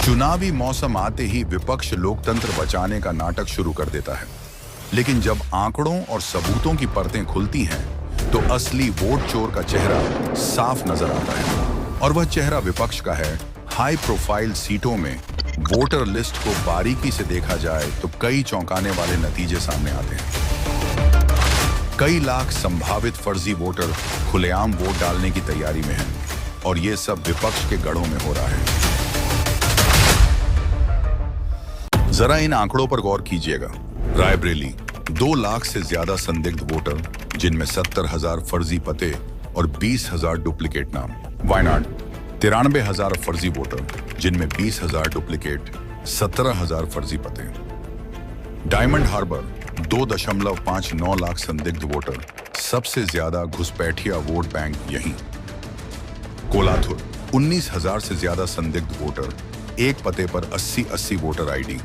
चुनावी मौसम आते ही विपक्ष लोकतंत्र बचाने का नाटक शुरू कर देता है, लेकिन जब आंकड़ों और सबूतों की परतें खुलती हैं, तो असली वोट चोर का चेहरा साफ नजर आता है। और वह चेहरा विपक्ष का है। हाई प्रोफाइल सीटों में वोटर लिस्ट को बारीकी से देखा जाए तो कई चौंकाने वाले नतीजे सामने आते हैं। कई लाख संभावित फर्जी वोटर खुलेआम वोट डालने की तैयारी में हैं, और ये सब विपक्ष के गढ़ों में हो रहा है। जरा इन आंकड़ों पर गौर कीजिएगा। रायबरेली 2 लाख से ज्यादा संदिग्ध वोटर, जिनमें 70,000 फर्जी पते और 20,000 डुप्लीकेट नाम। वायनाड 93,000 फर्जी वोटर, जिनमें 20,000 डुप्लीकेट, 17,000 फर्जी पते। डायमंड हार्बर 2.59 लाख संदिग्ध वोटर, सबसे ज्यादा घुसपैठिया वोट बैंक यहीं। कोलाथुर 19,000 से ज्यादा संदिग्ध वोटर, एक पते पर 80 वोटर आईडी।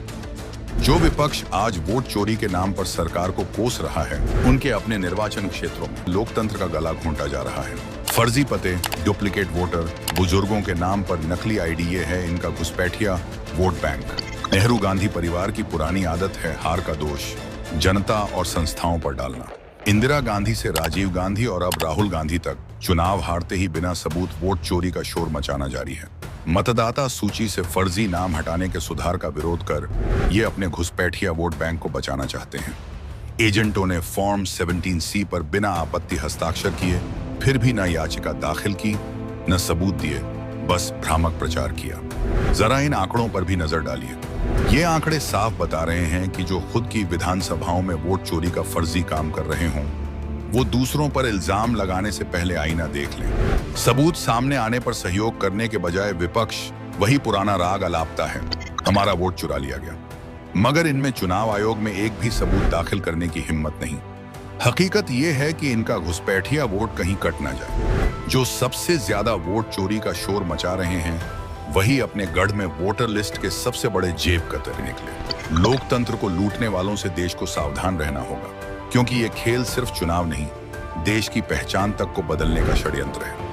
जो विपक्ष आज वोट चोरी के नाम पर सरकार को कोस रहा है, उनके अपने निर्वाचन क्षेत्रों में लोकतंत्र का गला घोंटा जा रहा है। फर्जी पते, डुप्लीकेट वोटर, बुजुर्गों के नाम पर नकली आईडी, ये है इनका घुसपैठिया वोट बैंक। नेहरू गांधी परिवार की पुरानी आदत है हार का दोष जनता और संस्थाओं पर डालना। इंदिरा गांधी से राजीव गांधी और अब राहुल गांधी तक चुनाव हारते ही बिना सबूत वोट चोरी का शोर मचाना जारी है। मतदाता सूची से फर्जी नाम हटाने के सुधार का विरोध कर ये अपने घुसपैठिया वोट बैंक को बचाना चाहते हैं। एजेंटों ने फॉर्म 17C पर बिना आपत्ति हस्ताक्षर किए, फिर भी न याचिका दाखिल की, न सबूत दिए, बस भ्रामक प्रचार किया। जरा इन आंकड़ों पर भी नजर डालिए। ये आंकड़े साफ बता रहे हैं कि जो खुद की विधानसभाओं में वोट चोरी का फर्जी काम कर रहे हों, वो दूसरों पर इल्जाम लगाने से पहले आईना देख लें। सबूत सामने आने पर सहयोग करने के बजाय विपक्ष वही पुराना राग अलापता है, हमारा वोट चुरा लिया गया। मगर इनमें चुनाव आयोग में एक भी सबूत दाखिल करने की हिम्मत नहीं। हकीकत ये है कि इनका घुसपैठिया वोट कहीं कट ना जाए। जो सबसे ज्यादा वोट चोरी का शोर मचा रहे हैं, वही अपने गढ़ में वोटर लिस्ट के सबसे बड़े जेब कतरे निकले। लोकतंत्र को लूटने वालों से देश को सावधान रहना होगा, क्योंकि ये खेल सिर्फ चुनाव नहीं, देश की पहचान तक को बदलने का षड्यंत्र है।